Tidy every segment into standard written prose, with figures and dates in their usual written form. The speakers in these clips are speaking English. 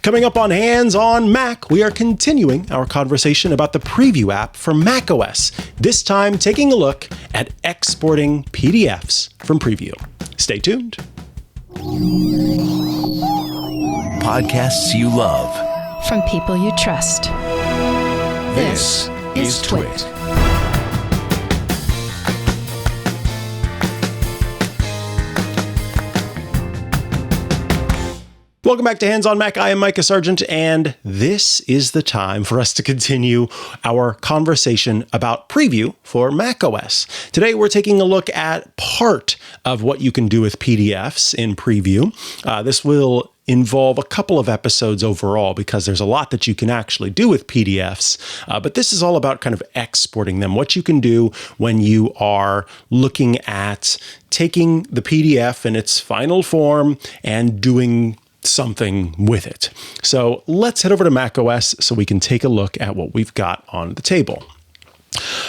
Coming up on Hands on Mac, we are continuing our conversation about the preview app for macOS, this time taking a look at exporting PDFs from Preview. Stay tuned. Podcasts you love. From people you trust. This is TWiT. Welcome back to Hands on Mac. I am Mikah Sargent, and this is the time for us to continue our conversation about Preview for macOS. Today, we're taking a look at part of what you can do with PDFs in Preview. This will involve a couple of episodes overall because there's a lot that you can actually do with PDFs, but this is all about kind of exporting them, what you can do when you are looking at taking the PDF in its final form and doing something with it. So let's head over to macOS so we can take a look at what we've got on the table.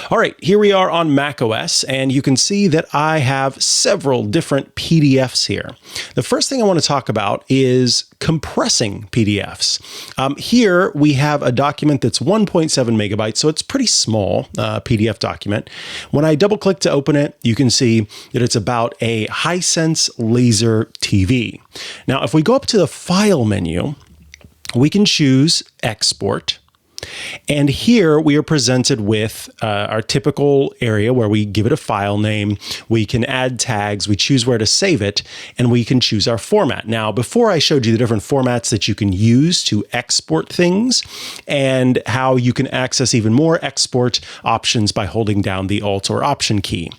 All right, here we are on macOS, and you can see that I have several different PDFs here. The first thing I want to talk about is compressing PDFs. Here we have a document that's 1.7 megabytes, so it's pretty small PDF document. When I double click to open it, you can see that it's about a Hisense laser TV. Now, if we go up to the File menu, we can choose Export. And here we are presented with our typical area where we give it a file name, we can add tags, we choose where to save it, and we can choose our format. Now, before I showed you the different formats that you can use to export things and how you can access even more export options by holding down the Alt or Option key.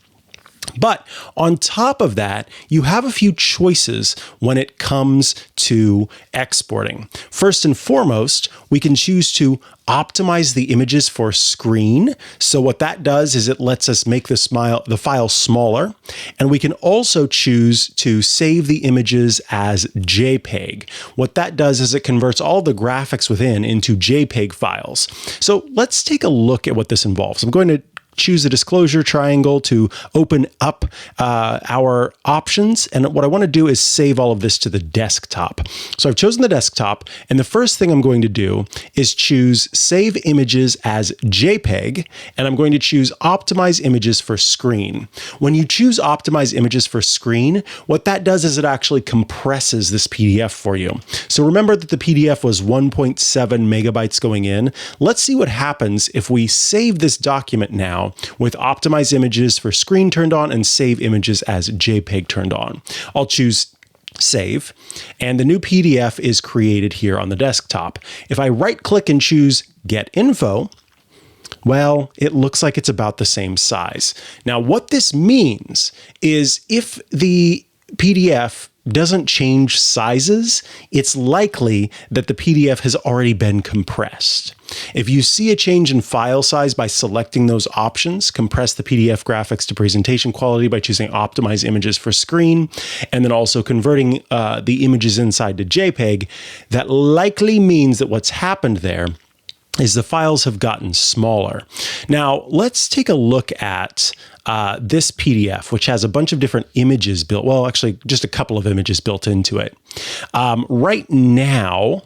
But on top of that, you have a few choices when it comes to exporting. First and foremost, we can choose to optimize the images for screen. So what that does is it lets us make the file smaller. And we can also choose to save the images as JPEG. What that does is it converts all the graphics within into JPEG files. So let's take a look at what this involves. I'm going to choose the disclosure triangle to open up our options. And what I want to do is save all of this to the desktop. So I've chosen the desktop. And the first thing I'm going to do is choose Save Images as JPEG. And I'm going to choose Optimize Images for Screen. When you choose Optimize Images for Screen, what that does is it actually compresses this PDF for you. So remember that the PDF was 1.7 megabytes going in. Let's see what happens if we save this document now with Optimize Images for Screen turned on and Save Images as JPEG turned on. I'll choose Save, and the new PDF is created here on the desktop. If I right-click and choose Get Info, well, it looks like it's about the same size. Now, what this means is if the PDF doesn't change sizes, it's likely that the PDF has already been compressed. If you see a change in file size by selecting those options, compress the PDF graphics to presentation quality by choosing Optimize Images for Screen, and then also converting the images inside to JPEG, that likely means that what's happened there is the files have gotten smaller. Now, let's take a look at this PDF, which has a bunch of different images built. Well, actually, just a couple of images built into it. Right now,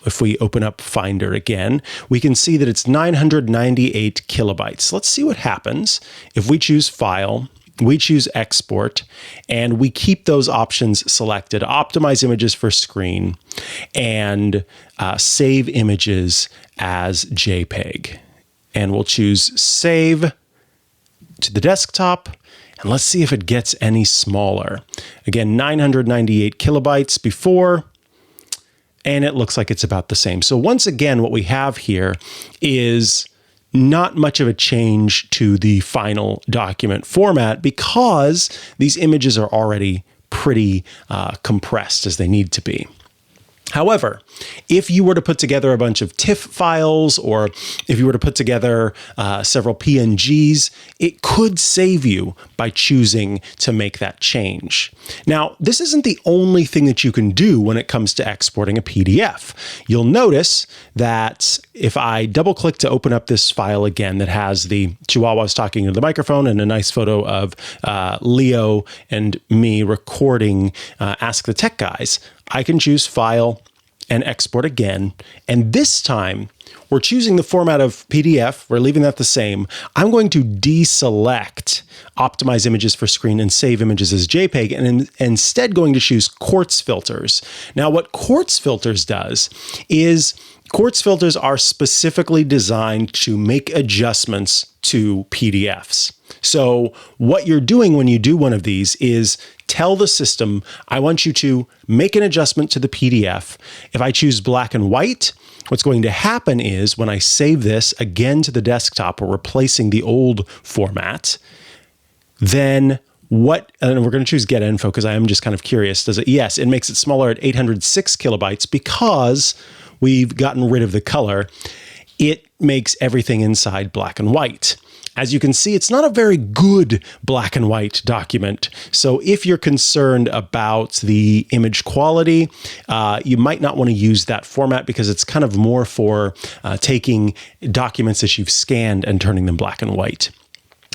if we open up Finder again, we can see that it's 998 kilobytes. Let's see what happens if we choose File, we choose Export, and we keep those options selected, Optimize Images for Screen, and Save Images as JPEG. And we'll choose Save to the desktop, and let's see if it gets any smaller. Again, 998 kilobytes before, and it looks like it's about the same. So once again, what we have here is not much of a change to the final document format because these images are already pretty compressed as they need to be. However, if you were to put together a bunch of TIFF files, or if you were to put together several PNGs, it could save you by choosing to make that change. Now, this isn't the only thing that you can do when it comes to exporting a PDF. You'll notice that if I double click to open up this file again that has the chihuahuas talking into the microphone and a nice photo of Leo and me recording Ask the Tech Guys, I can choose File, and export again. And this time, we're choosing the format of PDF. We're leaving that the same. I'm going to deselect optimize images for screen and save images as JPEG, and instead going to choose Quartz filters. Now, what Quartz filters does is Quartz filters are specifically designed to make adjustments to PDFs. So what you're doing when you do one of these is tell the system, I want you to make an adjustment to the PDF. If I choose black and white, what's going to happen is when I save this again to the desktop, we're replacing the old format, then and we're going to choose get info because I am just kind of curious. Does it? Yes, it makes it smaller at 806 kilobytes because we've gotten rid of the color. It makes everything inside black and white. As you can see, it's not a very good black and white document. So if you're concerned about the image quality, you might not want to use that format because it's kind of more for taking documents that you've scanned and turning them black and white.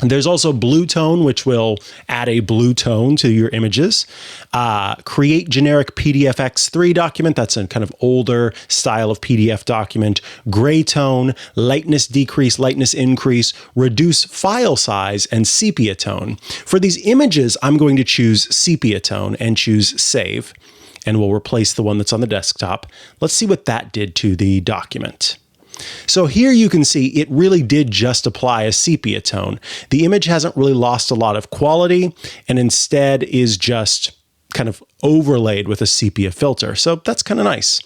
There's also blue tone, which will add a blue tone to your images. Create generic PDFX3 document. That's a kind of older style of PDF document. Gray tone, lightness decrease, lightness increase, reduce file size, and sepia tone. For these images, I'm going to choose sepia tone and choose save, and we'll replace the one that's on the desktop. Let's see what that did to the document. So here you can see it really did just apply a sepia tone. The image hasn't really lost a lot of quality and instead is just kind of overlaid with a sepia filter. So that's kind of nice.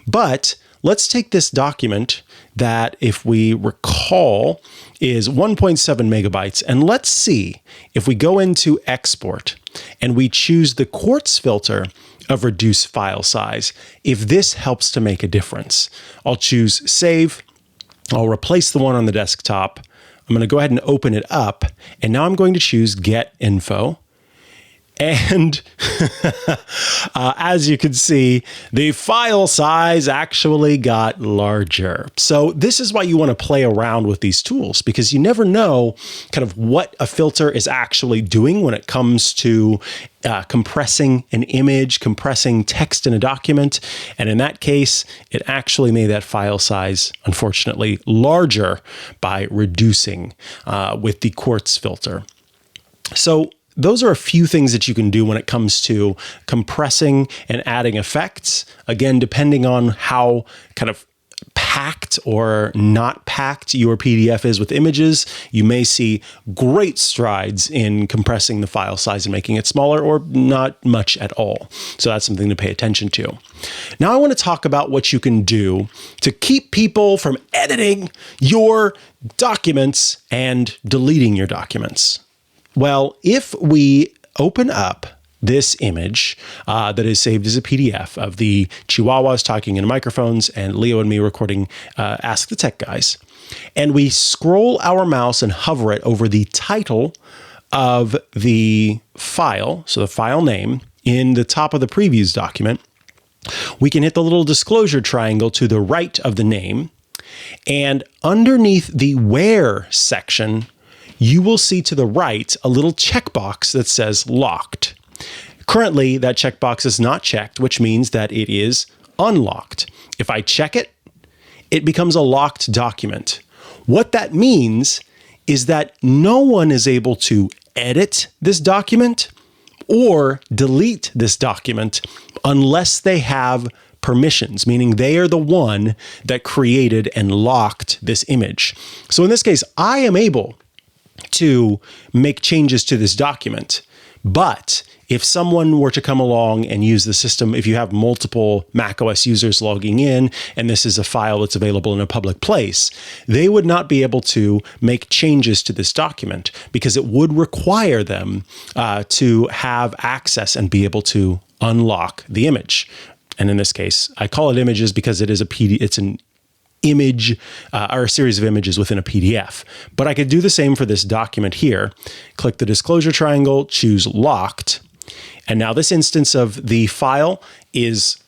But let's take this document that, if we recall, is 1.7 megabytes. And let's see if we go into export and we choose the Quartz filter of reduce file size, if this helps to make a difference. I'll choose save. I'll replace the one on the desktop. I'm going to go ahead and open it up. And now I'm going to choose get info. And as you can see, the file size actually got larger. So this is why you want to play around with these tools, because you never know kind of what a filter is actually doing when it comes to compressing an image, compressing text in a document. And in that case, it actually made that file size, unfortunately, larger by reducing with the Quartz filter. So those are a few things that you can do when it comes to compressing and adding effects. Again, depending on how kind of packed or not packed your PDF is with images, you may see great strides in compressing the file size and making it smaller, or not much at all. So that's something to pay attention to. Now I want to talk about what you can do to keep people from editing your documents and deleting your documents. Well, if we open up this image that is saved as a PDF of the Chihuahuas talking in microphones and Leo and me recording Ask the Tech Guys, and we scroll our mouse and hover it over the title of the file, so the file name, in the top of the previews document, we can hit the little disclosure triangle to the right of the name, and underneath the Where section, you will see to the right a little checkbox that says locked. Currently, that checkbox is not checked, which means that it is unlocked. If I check it, it becomes a locked document. What that means is that no one is able to edit this document or delete this document unless they have permissions, meaning they are the one that created and locked this image. So in this case, I am able to make changes to this document. But if someone were to come along and use the system, if you have multiple macOS users logging in, and this is a file that's available in a public place, they would not be able to make changes to this document because it would require them to have access and be able to unlock the image. And in this case, I call it images because it is it's an image or a series of images within a PDF. But I could do the same for this document here. Click the disclosure triangle, choose locked. And now this instance of the file is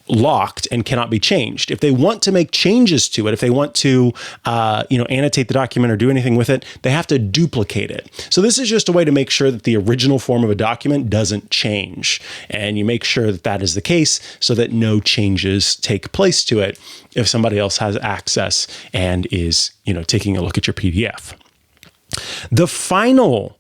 locked and cannot be changed. If they want to make changes to it, if they want to, annotate the document or do anything with it, they have to duplicate it. So this is just a way to make sure that the original form of a document doesn't change. And you make sure that that is the case so that no changes take place to it if somebody else has access and is, taking a look at your PDF. The final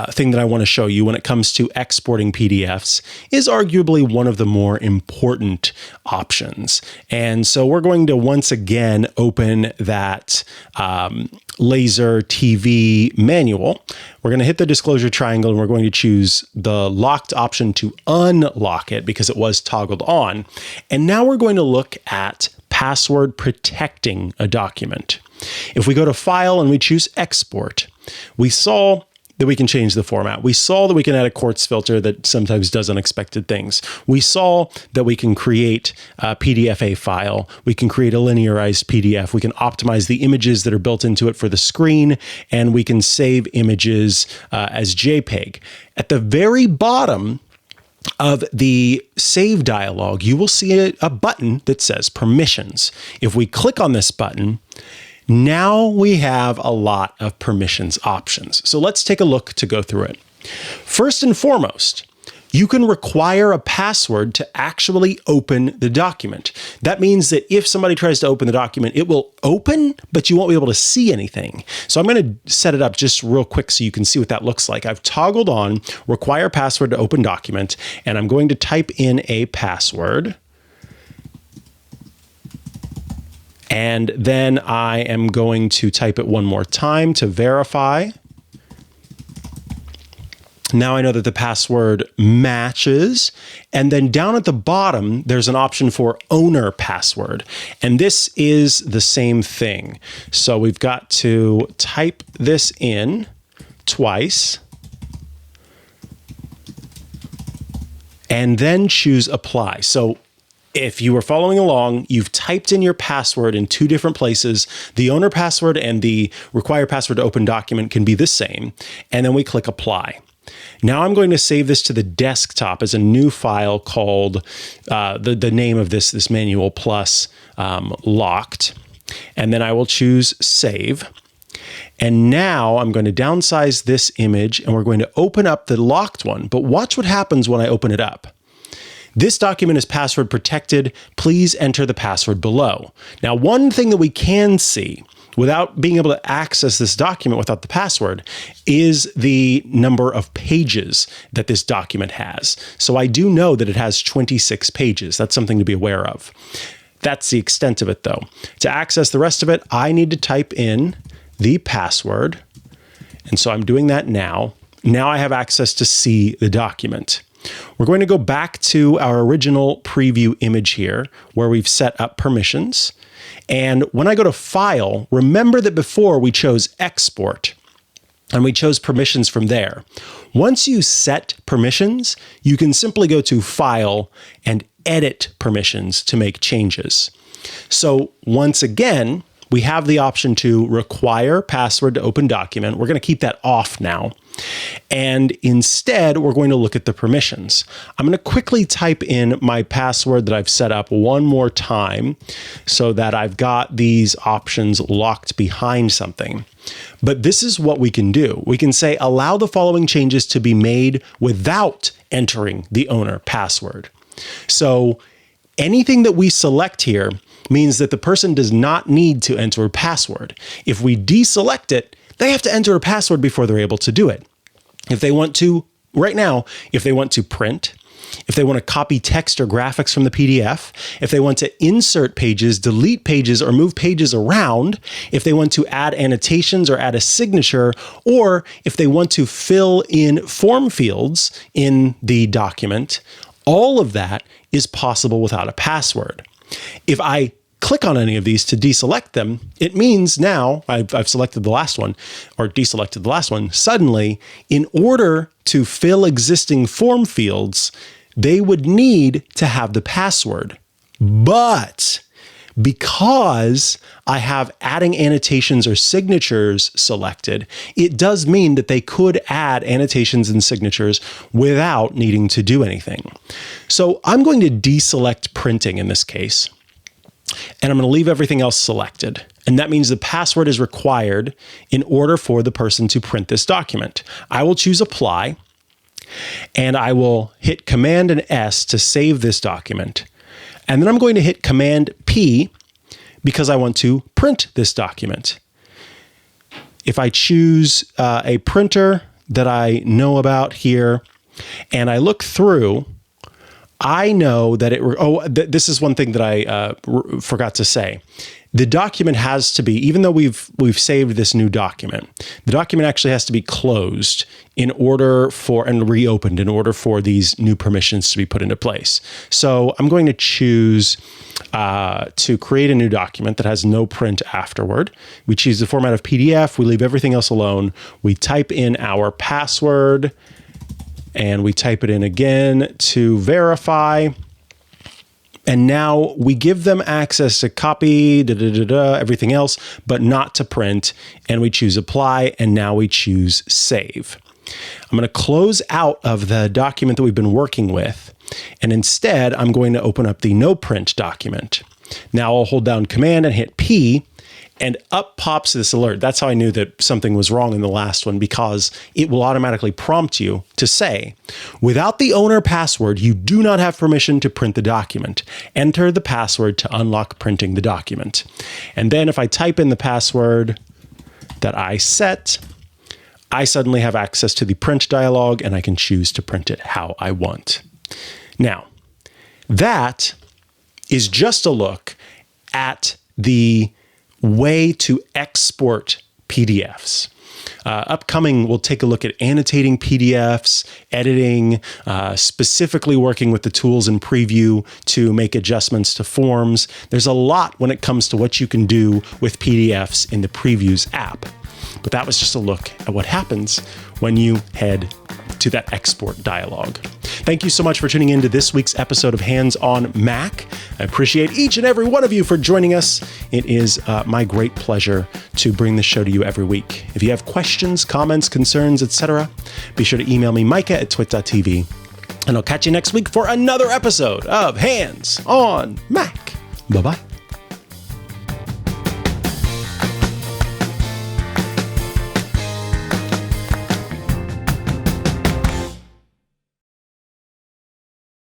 thing that I want to show you when it comes to exporting PDFs is arguably one of the more important options. And so we're going to once again open that laser TV manual. We're going to hit the disclosure triangle and we're going to choose the locked option to unlock it because it was toggled on. And now we're going to look at password protecting a document. If we go to File and we choose Export, we saw that we can change the format. We saw that we can add a Quartz filter that sometimes does unexpected things. We saw that we can create a PDFA file. We can create a linearized PDF. We can optimize the images that are built into it for the screen, and we can save images as JPEG. At the very bottom of the save dialog, you will see a button that says permissions. If we click on this button, now we have a lot of permissions options. So let's take a look to go through it. First and foremost, you can require a password to actually open the document. That means that if somebody tries to open the document, it will open, but you won't be able to see anything. So I'm going to set it up just real quick so you can see what that looks like. I've toggled on require password to open document, and I'm going to type in a password. And then I am going to type it one more time to verify. Now I know that the password matches. And then down at the bottom, there's an option for owner password. And this is the same thing. So we've got to type this in twice. And then choose apply. So if you were following along, you've typed in your password in two different places. The owner password and the required password to open document can be the same. And then we click apply. Now I'm going to save this to the desktop as a new file called the name of this manual plus locked. And then I will choose save. And now I'm going to downsize this image and we're going to open up the locked one. But watch what happens when I open it up. This document is password protected. Please enter the password below. Now, one thing that we can see without being able to access this document without the password is the number of pages that this document has. So I do know that it has 26 pages. That's something to be aware of. That's the extent of it, though. To access the rest of it, I need to type in the password. And so I'm doing that now. Now I have access to see the document. We're going to go back to our original preview image here where we've set up permissions. And when I go to File, remember that before we chose Export and we chose permissions from there. Once you set permissions, you can simply go to File and Edit Permissions to make changes. So once again, we have the option to require password to open document. We're going to keep that off now. And instead, we're going to look at the permissions. I'm going to quickly type in my password that I've set up one more time so that I've got these options locked behind something. But this is what we can do. We can say, allow the following changes to be made without entering the owner password. So anything that we select here means that the person does not need to enter a password. If we deselect it, they have to enter a password before they're able to do it. If they want to, right now, if they want to print, if they want to copy text or graphics from the PDF, if they want to insert pages, delete pages, or move pages around, if they want to add annotations or add a signature, or if they want to fill in form fields in the document, all of that is possible without a password. If I click on any of these to deselect them, it means now I've selected the last one or deselected the last one. Suddenly, in order to fill existing form fields, they would need to have the password. But Because I have adding annotations or signatures selected, it does mean that they could add annotations and signatures without needing to do anything. So I'm going to deselect printing in this case, and I'm going to leave everything else selected. And that means the password is required in order for the person to print this document. I will choose apply, and I will hit Command and S to save this document. And then I'm going to hit Command P because I want to print this document. If I choose a printer that I know about here, and I look through, I know that this is one thing that I forgot to say. The document has to be, even though we've saved this new document, the document actually has to be closed and reopened in order for these new permissions to be put into place. So I'm going to choose to create a new document that has no print afterward. We choose the format of PDF. We leave everything else alone. We type in our password, and we type it in again to verify. And now we give them access to copy, everything else, but not to print. And we choose apply, and now we choose save. I'm going to close out of the document that we've been working with. And instead, I'm going to open up the no print document. Now I'll hold down Command and hit P, and up pops this alert. That's how I knew that something was wrong in the last one, because it will automatically prompt you to say, without the owner password, you do not have permission to print the document. Enter the password to unlock printing the document. And then if I type in the password that I set, I suddenly have access to the print dialog, and I can choose to print it how I want. Now, that is just a look at the way to export PDFs. Upcoming, we'll take a look at annotating PDFs, editing, specifically working with the tools in Preview to make adjustments to forms. There's a lot when it comes to what you can do with PDFs in the Previews app. But that was just a look at what happens when you head to that export dialog. Thank you so much for tuning in to this week's episode of Hands on Mac. I appreciate each and every one of you for joining us. It is my great pleasure to bring this show to you every week. If you have questions, comments, concerns, etc., be sure to email me, Mikah at twit.tv. And I'll catch you next week for another episode of Hands on Mac. Bye-bye.